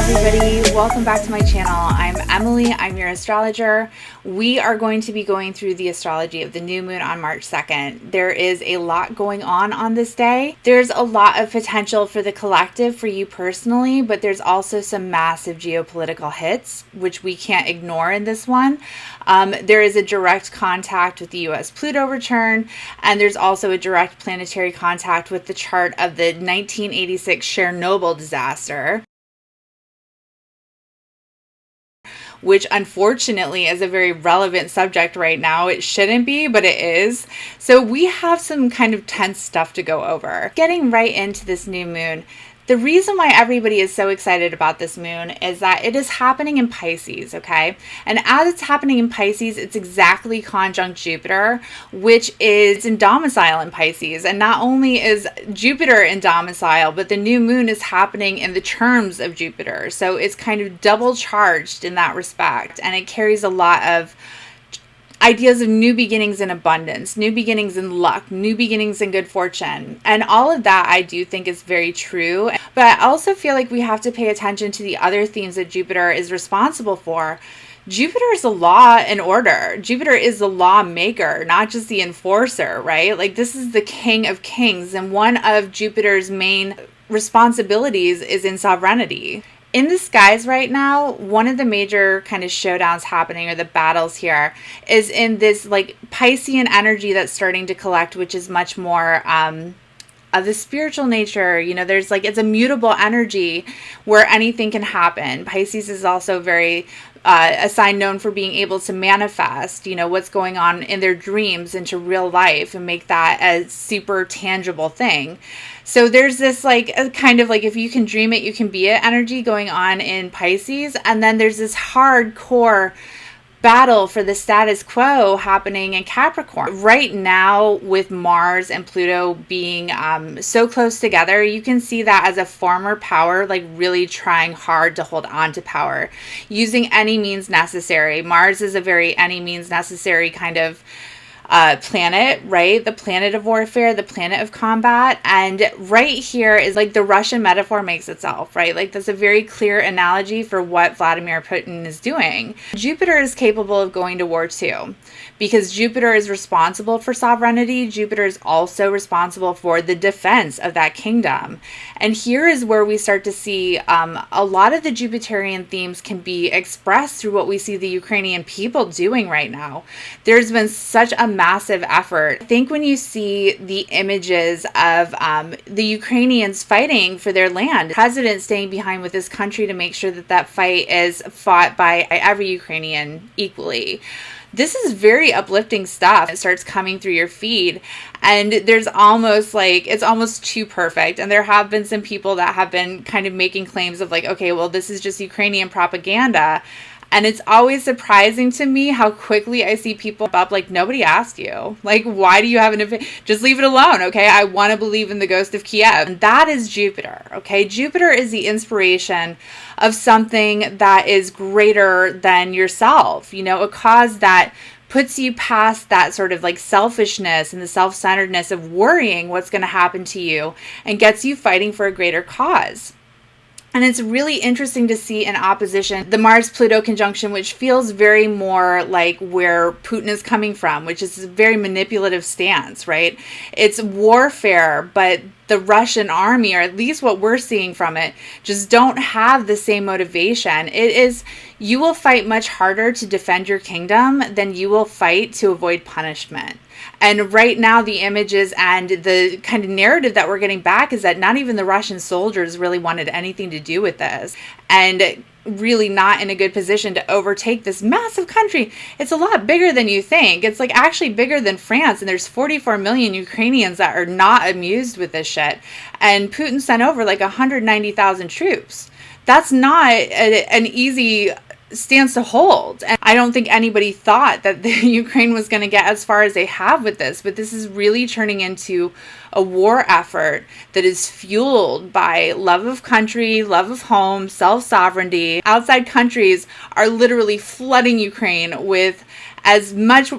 everybody, welcome back to my channel. I'm Emily, I'm your astrologer. We are going to be going through the astrology of the new moon on March 2nd. There is a lot going on this day. There's a lot of potential for the collective, for you personally, but there's also some massive geopolitical hits, which we can't ignore in this one. There is a direct contact with the US Pluto return, and there's also a direct planetary contact with the chart of the 1986 Chernobyl disaster, which unfortunately is a very relevant subject right now. It shouldn't be, but it is. So we have some kind of tense stuff to go over. Getting right into this new moon, the reason why everybody is so excited about this moon is that it is happening in Pisces, okay? And as it's happening in Pisces, it's exactly conjunct Jupiter, which is in domicile in Pisces. And not only is Jupiter in domicile, but the new moon is happening in the terms of Jupiter. So it's kind of double charged in that respect. And it carries a lot of ideas of new beginnings in abundance, new beginnings in luck, new beginnings in good fortune. And all of that I do think is very true. But I also feel like we have to pay attention to the other themes that Jupiter is responsible for. Jupiter is the law and order. Jupiter is the lawmaker, not just the enforcer, right? Like, this is the king of kings. And one of Jupiter's main responsibilities is in sovereignty. In the skies right now, one of the major kind of showdowns happening, or the battles here, is in this like Piscean energy that's starting to collect, which is much more of the spiritual nature. You know, there's like, it's a mutable energy where anything can happen. Pisces is also very a sign known for being able to manifest, you know, what's going on in their dreams into real life and make that a super tangible thing. So there's this like a kind of like, if you can dream it, you can be it energy going on in Pisces. And then there's this hardcore battle for the status quo happening in Capricorn. Right now, with Mars and Pluto being so close together, you can see that as a former power, like really trying hard to hold on to power, using any means necessary. Mars is a very any means necessary kind of planet, right? The planet of warfare, the planet of combat. And right here is like the Russian metaphor makes itself, right? Like, that's a very clear analogy for what Vladimir Putin is doing. Jupiter is capable of going to war too, because Jupiter is responsible for sovereignty. Jupiter is also responsible for the defense of that kingdom. And here is where we start to see a lot of the Jupiterian themes can be expressed through what we see the Ukrainian people doing right now. There's been such a massive effort. I think when you see the images of the Ukrainians fighting for their land, the president staying behind with his country to make sure that that fight is fought by every Ukrainian equally. This is very uplifting stuff. It starts coming through your feed, and there's almost like, it's almost too perfect. And there have been some people that have been kind of making claims of like, okay, well, this is just Ukrainian propaganda. And it's always surprising to me how quickly I see people up like, nobody asked you. Like, why do you have an opinion? Just leave it alone, okay? I want to believe in the ghost of Kiev. And that is Jupiter, okay? Jupiter is the inspiration of something that is greater than yourself, you know, a cause that puts you past that sort of like selfishness and the self-centeredness of worrying what's going to happen to you, and gets you fighting for a greater cause. And it's really interesting to see in opposition the Mars-Pluto conjunction, which feels very more like where Putin is coming from, which is a very manipulative stance, right? It's warfare, but the Russian army, or at least what we're seeing from it, just don't have the same motivation. It is, you will fight much harder to defend your kingdom than you will fight to avoid punishment. And right now, the images and the kind of narrative that we're getting back is that not even the Russian soldiers really wanted anything to do with this, and really not in a good position to overtake this massive country. It's a lot bigger than you think. It's like actually bigger than France, and there's 44 million Ukrainians that are not amused with this shit. And Putin sent over like 190,000 troops. That's not an easy stance to hold. And I don't think anybody thought that the Ukraine was going to get as far as they have with this, but this is really turning into a war effort that is fueled by love of country, love of home, self-sovereignty. Outside countries are literally flooding Ukraine with as much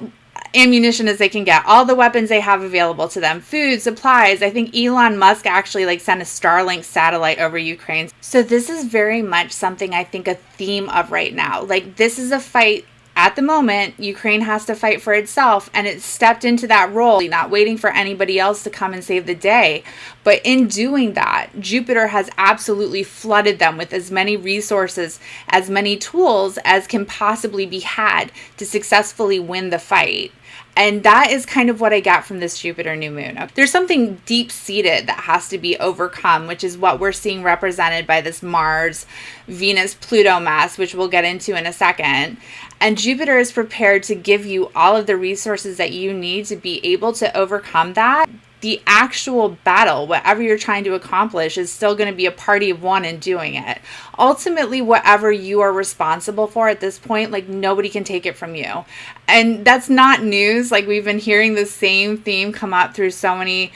ammunition as they can get, all the weapons they have available to them, food, supplies. I think Elon Musk actually like sent a Starlink satellite over Ukraine. So this is very much something I think a theme of right now. Like, this is a fight. At the moment, Ukraine has to fight for itself, and it stepped into that role, not waiting for anybody else to come and save the day. But in doing that, Jupiter has absolutely flooded them with as many resources, as many tools as can possibly be had to successfully win the fight. And that is kind of what I got from this Jupiter new moon. There's something deep-seated that has to be overcome, which is what we're seeing represented by this Mars, Venus, Pluto mess, which we'll get into in a second. And Jupiter is prepared to give you all of the resources that you need to be able to overcome that. The actual battle, whatever you're trying to accomplish, is still going to be a party of one in doing it. Ultimately, whatever you are responsible for at this point, like, nobody can take it from you. And that's not news. Like, we've been hearing the same theme come up through so many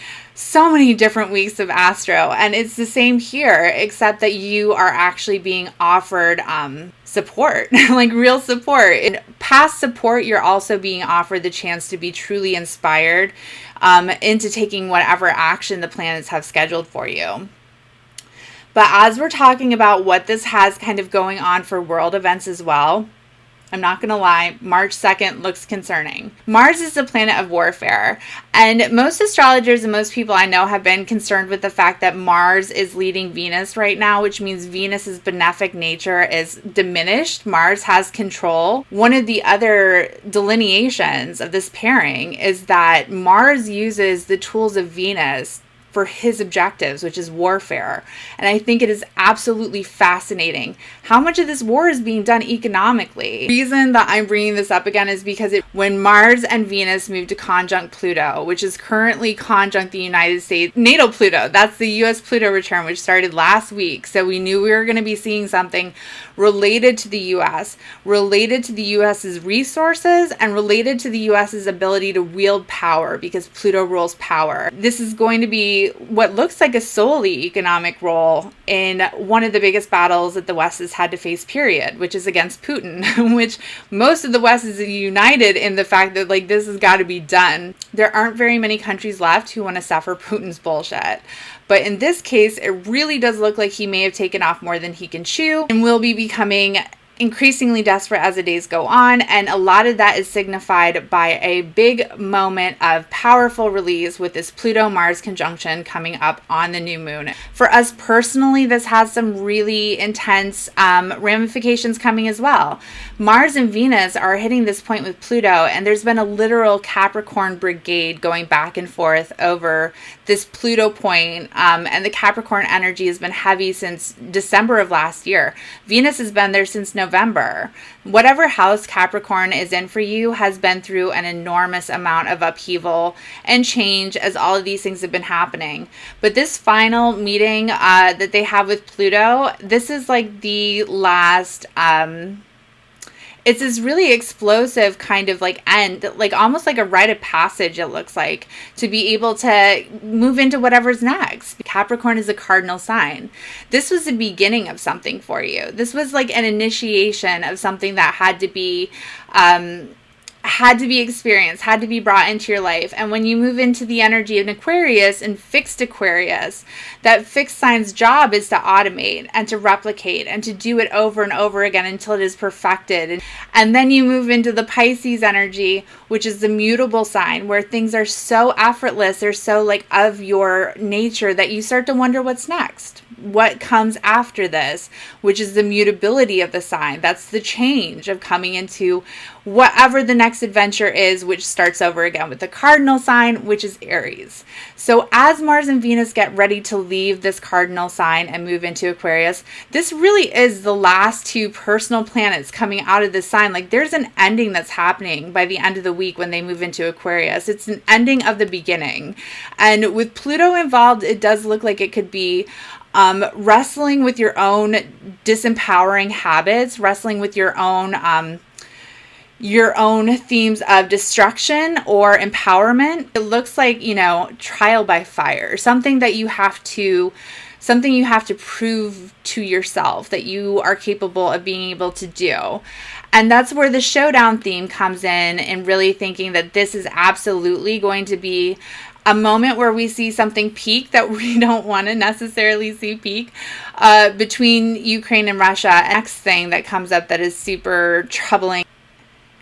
different weeks of astro. And it's the same here, except that you are actually being offered support, like real support. In past support, you're also being offered the chance to be truly inspired into taking whatever action the planets have scheduled for you. But as we're talking about what this has kind of going on for world events as well, I'm not going to lie, March 2nd looks concerning. Mars is the planet of warfare, and most astrologers and most people I know have been concerned with the fact that Mars is leading Venus right now, which means Venus's benefic nature is diminished. Mars has control. One of the other delineations of this pairing is that Mars uses the tools of Venus for his objectives, which is warfare. And I think it is absolutely fascinating how much of this war is being done economically. The reason that I'm bringing this up again is because when Mars and Venus moved to conjunct Pluto, which is currently conjunct the United States natal Pluto, that's the US Pluto return, which started last week. So we knew we were going to be seeing something related to the US, related to the US's resources, and related to the US's ability to wield power, because Pluto rules power. This is going to be what looks like a solely economic role in one of the biggest battles that the West has had to face, period, which is against Putin, which most of the West is united in the fact that, like, this has got to be done. There aren't very many countries left who want to suffer Putin's bullshit. But in this case, it really does look like he may have taken off more than he can chew and will be becoming increasingly desperate as the days go on, and a lot of that is signified by a big moment of powerful release with this Pluto-Mars conjunction coming up on the new moon. For us personally, this has some really intense ramifications coming as well. Mars and Venus are hitting this point with Pluto, and there's been a literal Capricorn brigade going back and forth over this Pluto point, and the Capricorn energy has been heavy since December of last year. Venus has been there since November. Whatever house Capricorn is in for you has been through an enormous amount of upheaval and change as all of these things have been happening. But this final meeting that they have with Pluto, this is like the last... it's this really explosive kind of like end, like almost like a rite of passage, it looks like, to be able to move into whatever's next. Capricorn is a cardinal sign. This was the beginning of something for you. This was like an initiation of something that had to be experienced, had to be brought into your life. And when you move into the energy of an Aquarius and fixed Aquarius, that fixed sign's job is to automate and to replicate and to do it over and over again until it is perfected. And then you move into the Pisces energy, which is the mutable sign, where things are so effortless, they're so like of your nature that you start to wonder what's next. What comes after this, which is the mutability of the sign. That's the change of coming into whatever the next adventure is, which starts over again with the cardinal sign, which is Aries. So as Mars and Venus get ready to leave this cardinal sign and move into Aquarius, this really is the last two personal planets coming out of this sign. Like, there's an ending that's happening by the end of the week when they move into Aquarius. It's an ending of the beginning. And with Pluto involved, it does look like it could be wrestling with your own disempowering habits, wrestling with your own themes of destruction or empowerment. It looks like, trial by fire, something that you have to something you have to prove to yourself that you are capable of being able to do. And that's where the showdown theme comes in, and really thinking that this is absolutely going to be a moment where we see something peak that we don't want to necessarily see peak between Ukraine and Russia. Next thing that comes up that is super troubling.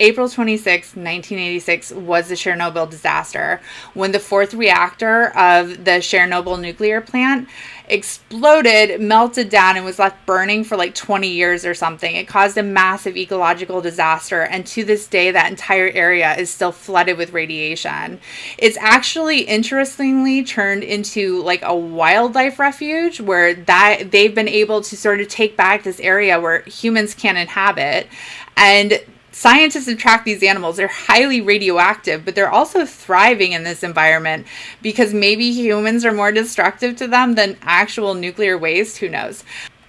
April 26, 1986 was the Chernobyl disaster, when the fourth reactor of the Chernobyl nuclear plant exploded, melted down, and was left burning for like 20 years or something. It caused a massive ecological disaster, and to this day, that entire area is still flooded with radiation. It's actually, interestingly, turned into like a wildlife refuge, where that they've been able to sort of take back this area where humans can't inhabit. And scientists have tracked these animals. They're highly radioactive, but they're also thriving in this environment because maybe humans are more destructive to them than actual nuclear waste. Who knows?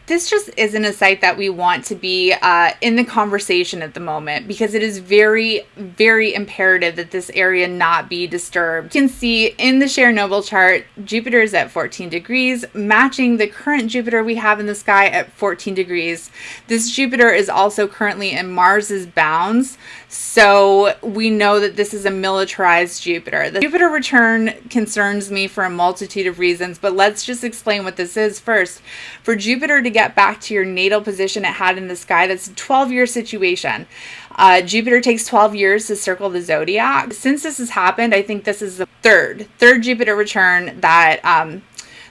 This just isn't a site that we want to be in the conversation at the moment, because it is very, very imperative that this area not be disturbed. You can see in the Chernobyl chart, Jupiter is at 14 degrees, matching the current Jupiter we have in the sky at 14 degrees. This Jupiter is also currently in Mars's bounds, so we know that this is a militarized Jupiter. The Jupiter return concerns me for a multitude of reasons, but let's just explain what this is first. For Jupiter to get back to your natal position it had in the sky, that's a 12-year situation. Jupiter takes 12 years to circle the zodiac. Since this has happened, I think this is the third Jupiter return that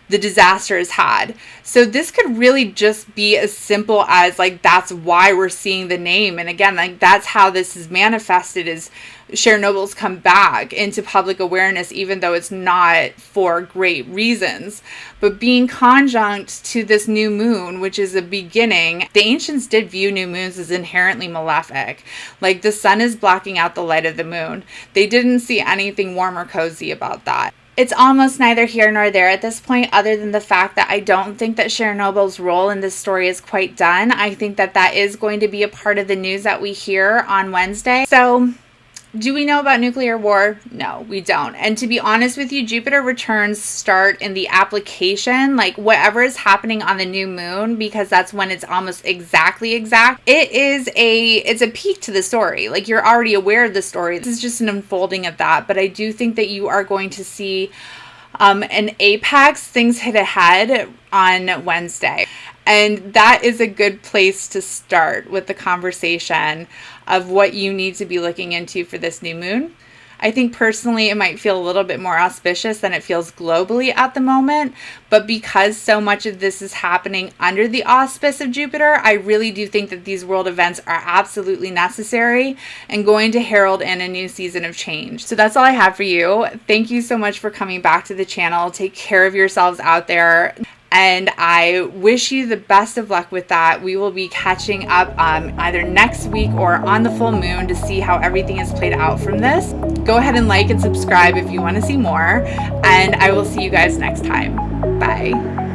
the disaster has had. So this could really just be as simple as like, that's why we're seeing the name. And again, like, that's how this is manifested, is Chernobyl's come back into public awareness, even though it's not for great reasons. But being conjunct to this new moon, which is a beginning, the ancients did view new moons as inherently malefic. Like, the sun is blocking out the light of the moon. They didn't see anything warm or cozy about that. It's almost neither here nor there at this point, other than the fact that I don't think that Chernobyl's role in this story is quite done. I think that that is going to be a part of the news that we hear on Wednesday. So, do we know about nuclear war? No, we don't. And to be honest with you, Jupiter returns start in the application, like whatever is happening on the new moon, because that's when it's almost exactly exact. It's a peak to the story. Like, you're already aware of the story. This is just an unfolding of that. But I do think that you are going to see an apex, things hit ahead on Wednesday. And that is a good place to start with the conversation of what you need to be looking into for this new moon. I think personally it might feel a little bit more auspicious than it feels globally at the moment, but because so much of this is happening under the auspice of Jupiter, I really do think that these world events are absolutely necessary and going to herald in a new season of change. So that's all I have for you. Thank you so much for coming back to the channel. Take care of yourselves out there. And I wish you the best of luck with that. We will be catching up either next week or on the full moon to see how everything is played out from this. Go ahead and like and subscribe if you want to see more. And I will see you guys next time. Bye.